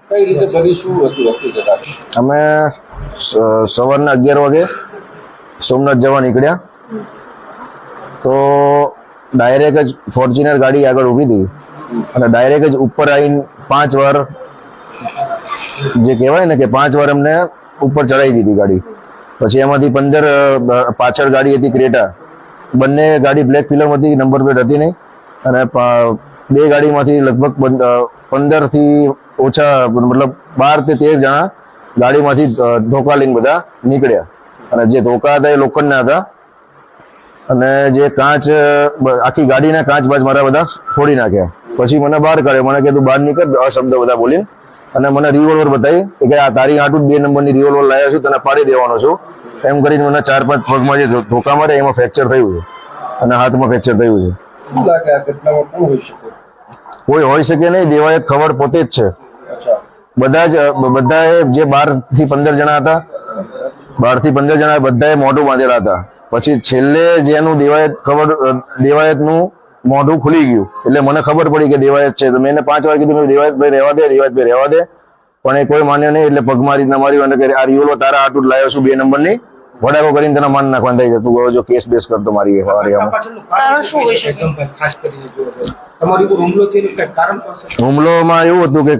કઈ રીતે કરી, શું હતું હકીકત? અમે સવારના 11 વાગે સોમનાથ જવા નીકળ્યા તો ડાયરેક્ટ જ ફોર્ચ્યુનર ગાડી આગળ ઊભી હતી અને ડાયરેક્ટ જ ઉપર આવીને 5 વાર જે કહેવાય ને કે 5 વાર અમને ઉપર ચડાવી દીધી ગાડી. પછી એમાંથી 15 પાછળ ગાડી હતી ક્રેટા, બંને ગાડી બ્લેક ફિલ્મ હતી, નંબર પ્લેટ હતી નહીં અને બે ગાડીમાંથી લગભગ 15 થી ઓછા મતલબ 12 થી 13 જણા ગાડીમાંથી ધોકા લઈને બધા નીકળ્યા અને જે ધોકા હતા એ લોખંડના હતા અને જે કાચ આખી ગાડીના કાચ બાજ મારા બધા ફોડી નાખ્યા. પછી મને બહાર કાઢ્યો, મને કીધું બહાર નીકળ અશબ્દ બધા બોલીને અને મને રિવોલ્વર બતાવી કે આ તારી હાટું 2 નંબરની રિવોલ્વર લાવ્યા છું, તને પાડી દેવાનો છું એમ કરીને મને 4-5 પગમાં જે ધોકા મારે એમાં ફ્રેક્ચર થયું છે અને હાથમાં ફ્રેક્ચર થયું છે. શું લાગે આ ઘટનામાં કોણ હોઈ શકે? કોઈ હોઈ શકે નહીં, દેવાયત ખબર પોતે જ છે. બધા જે 12 થી 15 જણા હતા, 12 થી 15 જણા બધાએ મોઢું બાંધેલા હતા. પછી છેલ્લે જેનું દેવાયતનું મોઢું ખુલી ગયું એટલે મને ખબર પડી કે દેવાયત છે. તો મેં એને 5 વાર કીધું દેવાયતભાઈ રહેવા દે, દેવાયતભાઈ રહેવા દે, પણ એ કોઈ માન્યો નહીં. એટલે પગમારી ના માર્યું અને આ રિવોલ્વર તારા હાટું લાવ્યો છું 2 નંબરની, વડાકો કરીને તને માન નાખવાનું થઈ જતું. જો કેસ બેસ કરતો મારી હુમલોમાં એવું હતું કે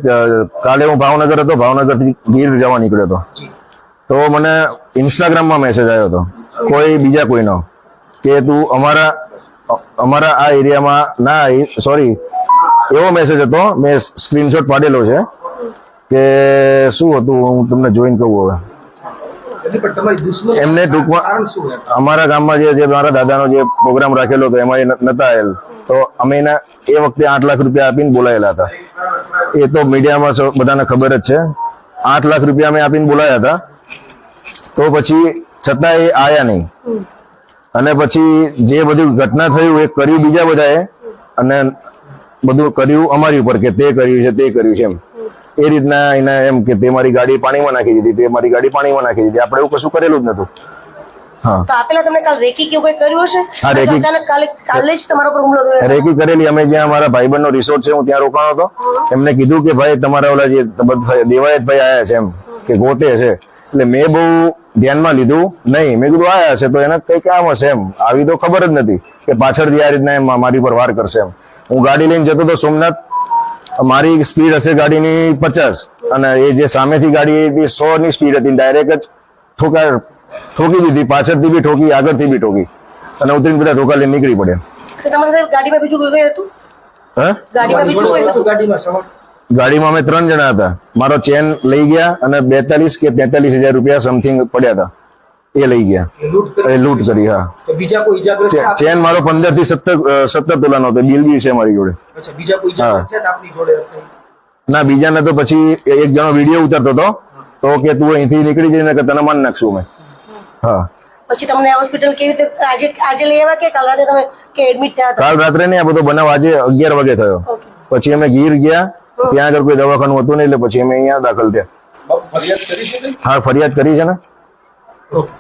કાલે હું ભાવનગર હતો, ભાવનગર થી ગીર જવા નીકળ્યો હતો તો મને ઇન્સ્ટાગ્રામમાં મેસેજ આવ્યો હતો કોઈ બીજા કોઈનો કે તું અમારા આ એરિયામાં ના, સોરી એવો મેસેજ હતો, મેં સ્ક્રીનશોટ પાડેલો છે કે શું હતું હું તમને જોઈને કહું. હવે એમને ટૂંકમાં અમારા ગામમાં જે મારા દાદાનો જે પ્રોગ્રામ રાખેલો હતો એમાં એ નતા આવેલ તો અમે એને એ વખતે 8 લાખ રૂપિયા આપીને બોલાયેલા હતા. એ તો મીડિયામાં બધાને ખબર જ છે. 8 લાખ રૂપિયા અમે આપીને બોલાયા હતા તો પછી છતાં એ આયા નહીં અને પછી જે બધું ઘટના થયું એ કર્યું બીજા બધાએ અને બધું કર્યું અમારી ઉપર કે તે કર્યું છે તે કર્યું છે એમ. એ રીતના એને એમ કે તે મારી ગાડી પાણીમાં નાખી દીધી, તે મારી ગાડી પાણીમાં નાખી દીધી. આપણે એવું કશું કરેલું જ નતું. હા, તો આપેલા તમને કાલ રેકી કેવું કઈ કર્યું હશે? હા, રેકી અચાનક કાલે જ તમારા પર હુમલો થયો? રેકી કરેલી. અમે જ્યાં મારા ભાઈબંધનો રિસોર્ટ છે હું ત્યાં રોકાણો હતો, એમને કીધું કે ભાઈ તમારા ઓલા જે દેવાયતભાઈ આયા છે એમ કે ગોતે છે. એટલે મેં બહુ ધ્યાનમાં લીધું નહીં. મેં કીધું આયા હશે તો એને કઈ કામ હશે એમ. આવી તો ખબર જ નથી કે પાછળથી આ રીતના મારી પર વાર કરશે એમ. હું ગાડી લઈને જતો હતો સોમનાથ, મારી સ્પીડ હશે ગાડીની 50 અને એ જે સામેથી ગાડી હતી 100 ની સ્પીડ હતી. ડાયરેક્ટ જ ઠોકી દીધી, પાછળથી બી ઠોકી, આગળથી બી ઠોકી અને ઉતરીને બધા ધોકા લઈને નીકળી પડ્યા. તમારા સાથે ગાડીમાં બીજું કોઈ હતું? હા, ગાડીમાં બીજું કોઈ હતું? ગાડીમાં અમે 3 જણા હતા. મારો ચેન લઈ ગયા અને 42 કે 43,000 રૂપિયા સમથિંગ પડ્યા હતા એ લઈ ગયા, એ લૂંટ કરી. હા, બીજા કોઈ ઇજાગ્રસ્ત? ચેન મારો 15 થી 17 તોલાનો હતો, બિલ બી છે મારી જોડે. બીજા કોઈ ઇજાગ્રસ્ત છે આપની જોડે? ના, બીજા ને તો પછી એક જણો વિડીયો ઉતારતો હતો તો કે તું અહીંથી નીકળી જઈને કે તને માન નાખશું અમે. હા, પછી તમને હોસ્પિટલ કેવી રીતે આજે લઈ આવ્યા કે કાલ રાતે તમે કે એડમિટ થયા હતા? કાલ રાત્રે નહીં, આ બધો બનાવ આજે 11 વાગે થયો. પછી અમે ગીર ગયા, ત્યાં આગળ કોઈ દવાખાનું હતું નહીં એટલે પછી અમે અહીંયા દાખલ થયા. ફરિયાદ કરી છે? હા, ફરિયાદ કરી છે ને. ઓકે.